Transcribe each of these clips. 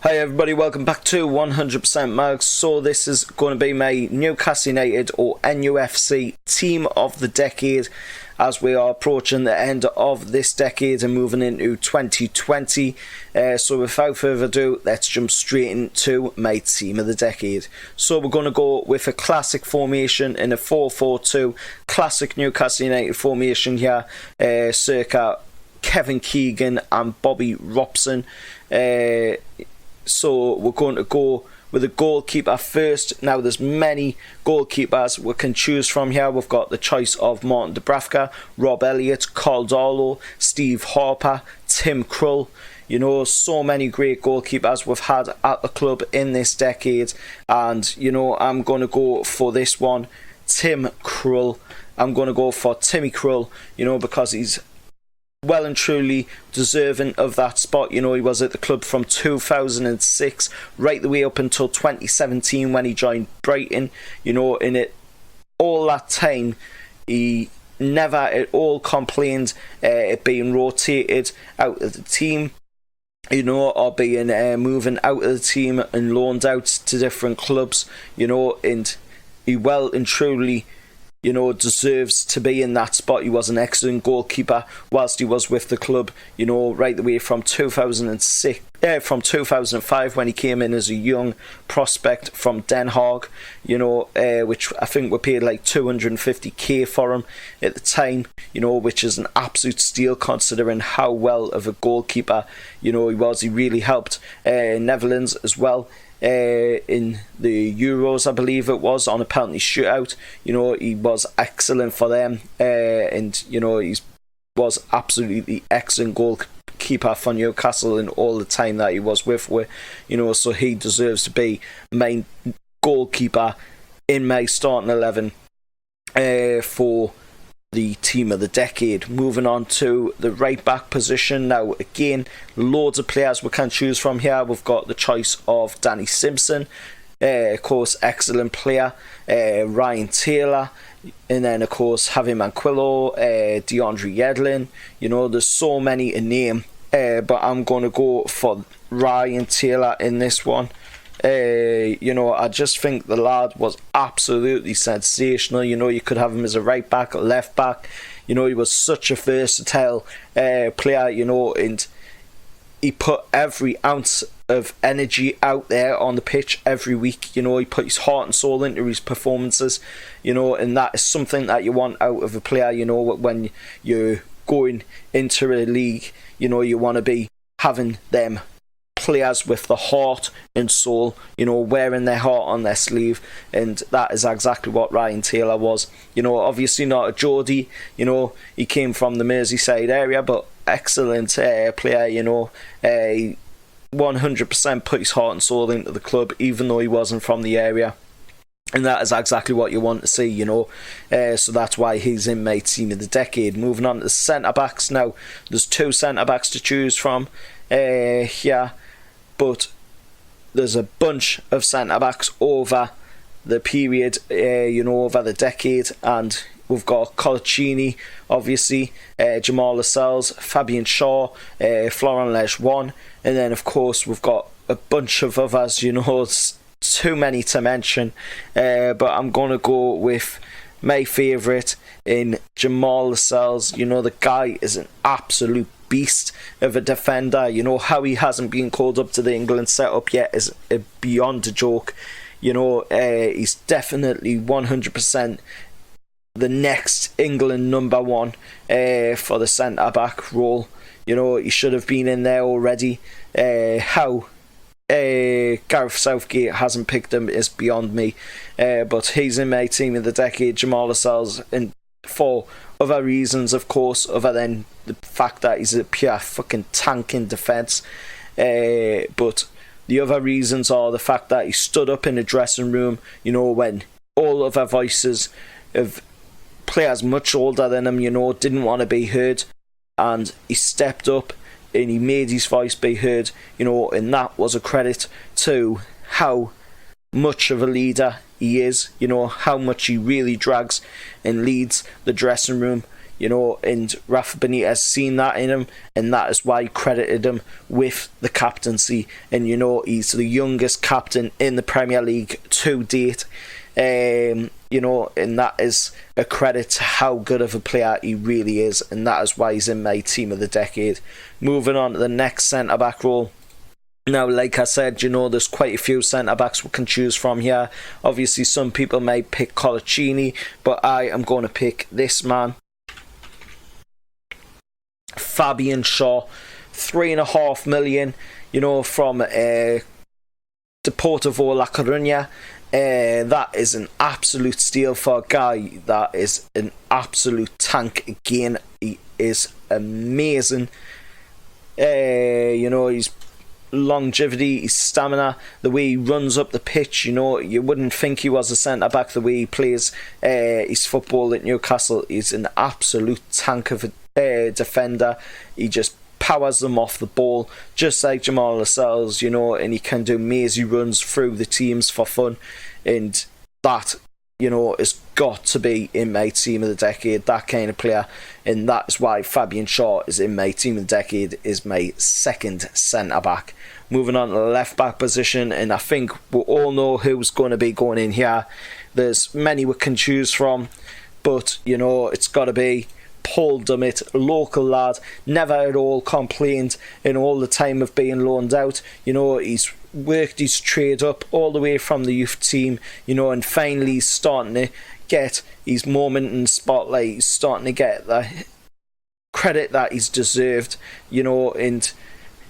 Hi everybody, welcome back to 100% Mags. So this is going to be my Newcastle United or NUFC Team of the Decade as we are approaching the end of this decade and moving into 2020. So without further ado, let's jump straight into my Team of the Decade. So we're going to go with a classic formation in a 4-4-2, classic Newcastle United formation here, circa Kevin Keegan and Bobby Robson. So we're going to go with a goalkeeper first. Now there's many goalkeepers we can choose from here. We've got the choice of Martin Dubravka, Rob Elliott, Carl Darlow, Steve Harper, Tim Krul. You know, so many great goalkeepers we've had at the club in this decade. And, you know, I'm going to go for this one, Tim Krul. I'm going to go for Timmy Krul, you know, because he's well and truly deserving of that spot. You know, he was at the club from 2006 right the way up until 2017 when he joined Brighton. You know, in it all that time he never at all complained at being rotated out of the team, you know, or being moving out of the team and loaned out to different clubs, you know, and he well and truly, you know, deserves to be in that spot. He was an excellent goalkeeper whilst he was with the club, you know, right the way from 2005 when he came in as a young prospect from Den Haag, you know, which I think we paid like 250k for him at the time, you know, which is an absolute steal considering how well of a goalkeeper, you know, he was. He really helped Netherlands as well. In the Euros, I believe it was, on a penalty shootout. You know, he was excellent for them, and you know, he was absolutely excellent goalkeeper for Newcastle in all the time that he was with, you know, so he deserves to be main goalkeeper in my starting 11 for the Team of the Decade. Moving on to the right back position. Now again, loads of players we can choose from here. We've got the choice of Danny Simpson, of course, excellent player, Ryan Taylor, and then of course Javi Manquillo, DeAndre Yedlin. You know, there's so many to name, but I'm going to go for Ryan Taylor in this one. You know, I just think the lad was absolutely sensational. You know, you could have him as a right back or left back. You know, he was such a versatile player, you know, and he put every ounce of energy out there on the pitch every week. You know, he put his heart and soul into his performances, you know, and that is something that you want out of a player. You know, when you're going into a league, you know, you want to be having them players with the heart and soul, you know, wearing their heart on their sleeve, and that is exactly what Ryan Taylor was. You know, obviously not a Geordie, you know, he came from the Merseyside area, but excellent player, you know, 100% put his heart and soul into the club even though he wasn't from the area. And that is exactly what you want to see, you know. So that's why he's in my Team of the Decade. Moving on to the centre-backs now. There's two centre-backs to choose from here. But there's a bunch of centre-backs over the period, you know, over the decade. And we've got Colaccini, obviously, Jamal Lascelles, Fabian Shaw, Florent Lejeune. And then, of course, we've got a bunch of others, you know, it's too many to mention. But I'm going to go with my favourite in Jamal Lascelles. You know, the guy is an absolute beast of a defender. You know, how he hasn't been called up to the England setup yet is beyond a joke. You know, he's definitely 100% the next England number one for the centre-back role. You know, he should have been in there already. How Gareth Southgate hasn't picked him is beyond me. But he's in my Team of the Decade, Jamal Lascelles, and for other reasons, of course, other than the fact that he's a pure fucking tank in defence. But the other reasons are the fact that he stood up in the dressing room, you know, when all other voices of players much older than him, you know, didn't want to be heard. And he stepped up and he made his voice be heard, you know, and that was a credit to how much of a leader he is, you know, how much he really drags and leads the dressing room. and Rafa Benitez seen that in him, and that is why he credited him with the captaincy. And he's the youngest captain in the Premier League to date. And that is a credit to how good of a player he really is, and that is why he's in my team of the decade. Moving on to the next centre-back role. Now, like I said, there's quite a few centre-backs we can choose from here. Obviously, some people may pick Colaccini, but I am going to pick this man. Fabian Shaw, $3.5 million, from Deportivo La Coruña. That is an absolute steal for a guy that is an absolute tank. Again, he is amazing. His longevity, his stamina, the way he runs up the pitch, you wouldn't think he was a centre-back. The way he plays his football at Newcastle, he's an absolute tank of a defender. He just powers them off the ball, just like Jamal Lascelles, and he can do mazy runs through the teams for fun, and that, has got to be in my team of the decade, that kind of player, and that's why Fabian Shaw is in my team of the decade, is my second centre-back. Moving on to the left-back position, and I think we all know who's going to be going in here. There's many we can choose from, but, it's got to be Paul Dummett, local lad, never at all complained in all the time of being loaned out. He's worked his trade up all the way from the youth team, and finally he's starting to get his moment in the spotlight. He's starting to get the credit that he's deserved, and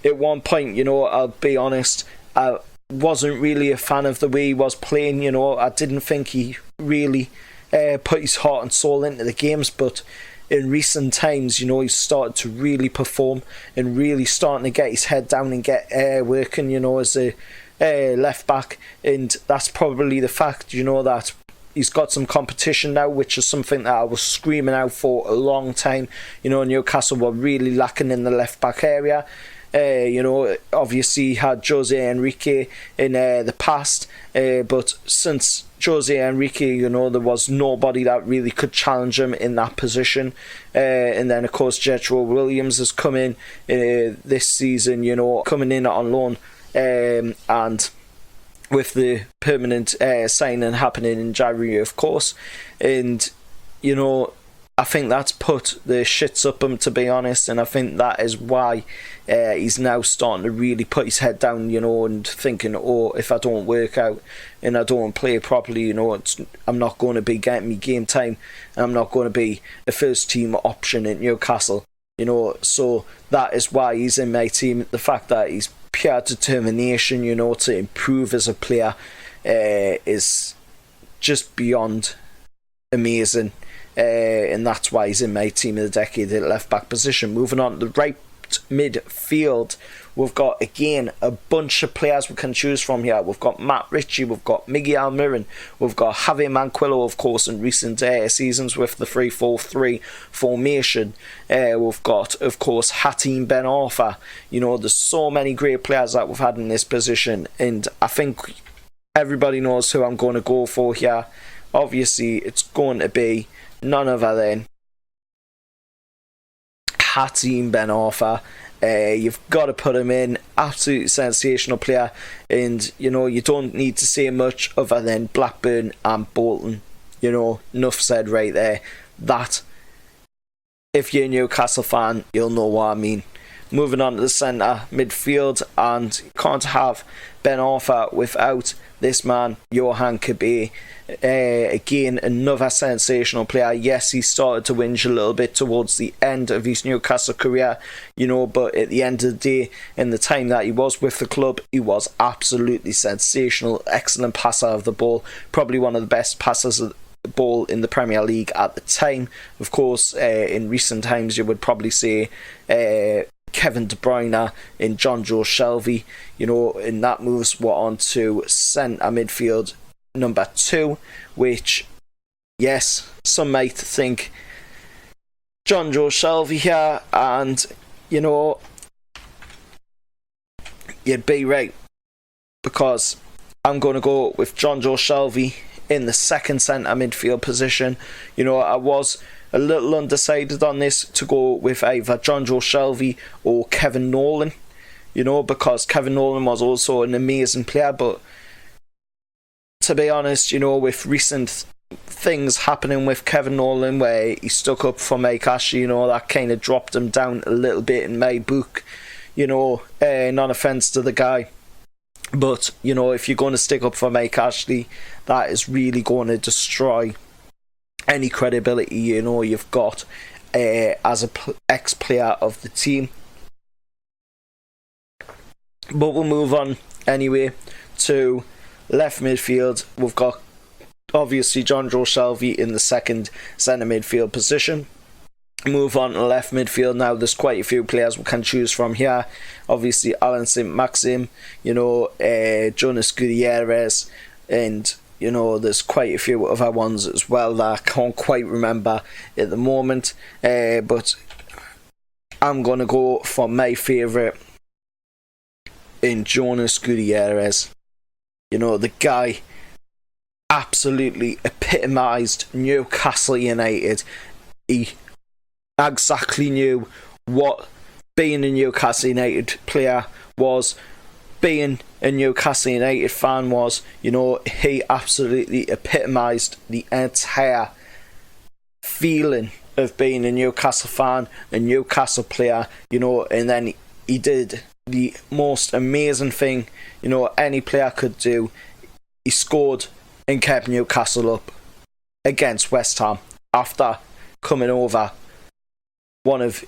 at one point, I'll be honest, I wasn't really a fan of the way he was playing. I didn't think he really put his heart and soul into the games, but in recent times, he's started to really perform and really starting to get his head down and get working, as a left back. And that's probably the fact, that he's got some competition now, which is something that I was screaming out for a long time. Newcastle were really lacking in the left back area. Obviously he had Jose Enrique in the past, but since Jose Enrique, there was nobody that really could challenge him in that position. And then, of course, Jetro Williams has come in this season, coming in on loan, and with the permanent signing happening in January, of course. And, I think that's put the shits up him, to be honest, and I think that is why he's now starting to really put his head down, and thinking, if I don't work out and I don't play properly, I'm not going to be getting me game time, and I'm not going to be a first team option at Newcastle, so that is why he's in my team. The fact that he's pure determination, to improve as a player is just beyond amazing. And that's why he's in my team of the decade at left back position. Moving on to the right midfield, we've got again a bunch of players we can choose from here. We've got Matt Ritchie, we've got Miguel Almiron, we've got Javier Manquillo, of course, in recent seasons with the 3-4-3 formation. We've got, of course, Hatem Ben Arfa. There's so many great players that we've had in this position, and I think everybody knows who I'm going to go for here. Obviously, it's going to be none other than Hatem Ben Arfa. You've got to put him in. Absolutely sensational player. And, you don't need to say much other than Blackburn and Bolton. Enough said right there. That, if you're a Newcastle fan, you'll know what I mean. Moving on to the centre midfield, and you can't have Ben Arfa without this man, Johan Kabay. Again, another sensational player. Yes, he started to whinge a little bit towards the end of his Newcastle career, but at the end of the day, in the time that he was with the club, he was absolutely sensational. Excellent passer of the ball, probably one of the best passers of the ball in the Premier League at the time. Of course, in recent times, you would probably say Kevin De Bruyne and John Joe Shelvey, and that moves what on to centre midfield number 2, which, yes, some might think John Joe Shelvey here, and you'd be right, because I'm going to go with John Joe Shelvey in the second centre midfield position. I was a little undecided on this to go with either Jonjo Shelvey or Kevin Nolan, because Kevin Nolan was also an amazing player, but to be honest, with recent things happening with Kevin Nolan where he stuck up for Mike Ashley, that kind of dropped him down a little bit in my book, non offence to the guy. But, if you're going to stick up for Mike Ashley, that is really going to destroy any credibility, you've got as a ex-player of the team. But we'll move on anyway to left midfield. We've got obviously Jonjo Shelvey in the second centre midfield position. Move on to left midfield now. There's quite a few players we can choose from here. Obviously Alan St-Maxim, Jonas Gutierrez, and there's quite a few other ones as well that I can't quite remember at the moment, but I'm going to go for my favourite in Jonas Gutierrez. The guy absolutely epitomised Newcastle United. He exactly knew what being a Newcastle United player was, being a Newcastle United fan was. He absolutely epitomised the entire feeling of being a Newcastle fan, a Newcastle player, and then he did the most amazing thing, any player could do. He scored and kept Newcastle up against West Ham after coming over one of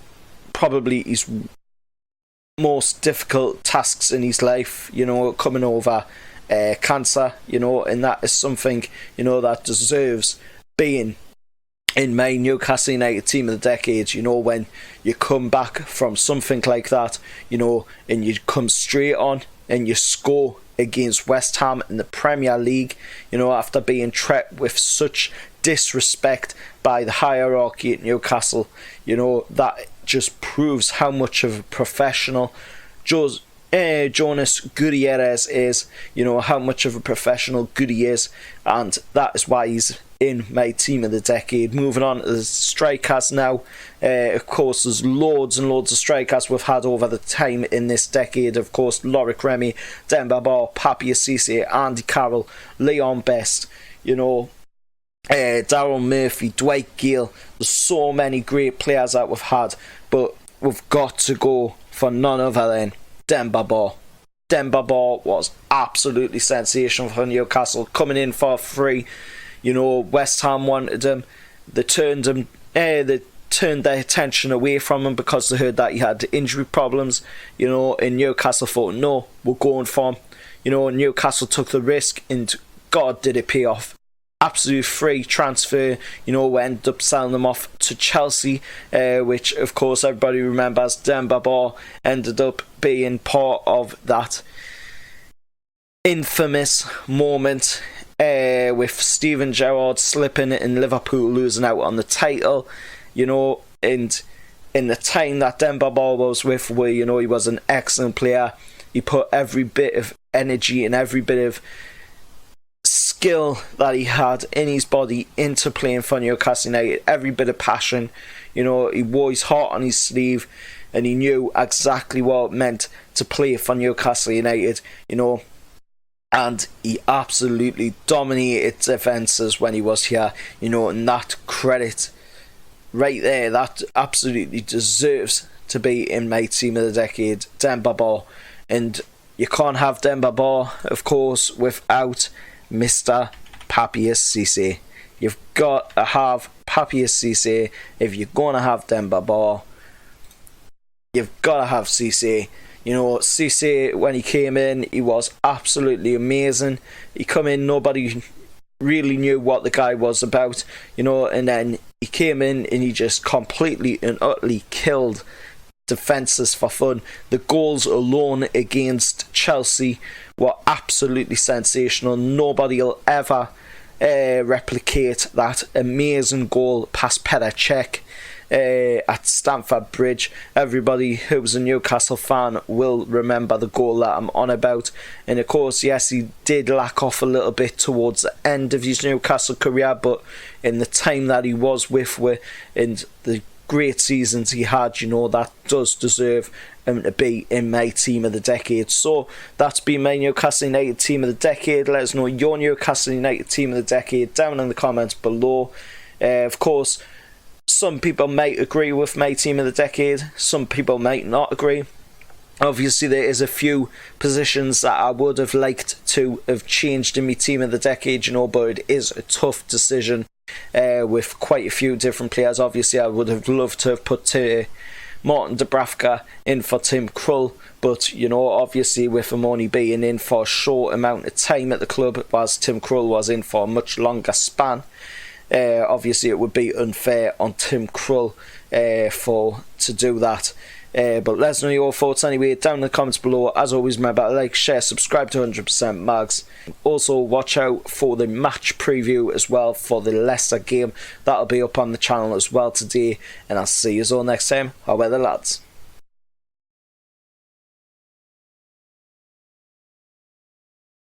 probably his most difficult tasks in his life, coming over cancer, and that is something, that deserves being in my Newcastle United team of the decade. When you come back from something like that, and you come straight on and you score against West Ham in the Premier League, after being treated with such disrespect by the hierarchy at Newcastle, that just proves how much of a professional Jonas Gutierrez is, how much of a professional Goody is, and that is why he's in my team of the decade. Moving on to the strikers now. Of course, there's loads and loads of strikers we've had over the time in this decade. Of course, Loic Remy, Demba Ba, Papiss Cisse, Andy Carroll, Leon Best, Daryl Murphy, Dwight Gale. There's so many great players that we've had, but we've got to go for none other than Demba Ba. Demba Ba was absolutely sensational for Newcastle, coming in for free. West Ham wanted him. They turned their attention away from him because they heard that he had injury problems. And Newcastle thought, no, we're going for him. Newcastle took the risk, and God, did it pay off. Absolute free transfer. We ended up selling them off to Chelsea, which of course everybody remembers. Demba Ba ended up being part of that infamous moment with Steven Gerrard slipping and Liverpool losing out on the title, and in the time that Demba Ba was with, where he was an excellent player. He put every bit of energy and every bit of skill that he had in his body into playing for Newcastle United, every bit of passion. He wore his heart on his sleeve, and he knew exactly what it meant to play for Newcastle United, and he absolutely dominated defences when he was here, and that credit right there, that absolutely deserves to be in my team of the decade, Demba Ba. And you can't have Demba Ba, of course, without Mr. Papiss Cisse. You've got to have Papiss Cisse if you're going to have Demba Ba. You've got to have Cisse. Cisse, when he came in, he was absolutely amazing. He come in, nobody really knew what the guy was about, and then he came in and he just completely and utterly killed defences for fun. The goals alone against Chelsea were absolutely sensational. Nobody will ever replicate that amazing goal past Petr Cech. at Stamford Bridge. Everybody who's a Newcastle fan will remember the goal that I'm on about. And of course, yes, he did lack off a little bit towards the end of his Newcastle career, but in the time that he was with and the great seasons he had, that does deserve him to be in my team of the decade. So that's been my Newcastle United team of the decade. Let us know your Newcastle United team of the decade down in the comments below. Of course, some people might agree with my team of the decade, some people might not agree. Obviously, there is a few positions that I would have liked to have changed in my team of the decade, but it is a tough decision with quite a few different players. Obviously, I would have loved to have put Martin Dubravka in for Tim Krul, but obviously with him only being in for a short amount of time at the club, whilst Tim Krul was in for a much longer span, obviously it would be unfair on Tim Krul to do that. But let us know your thoughts anyway down in the comments below. As always, remember to like, share, subscribe to 100% Mags. Also watch out for the match preview as well for the Leicester game. That'll be up on the channel as well today, and I'll see you all next time. How about the lads?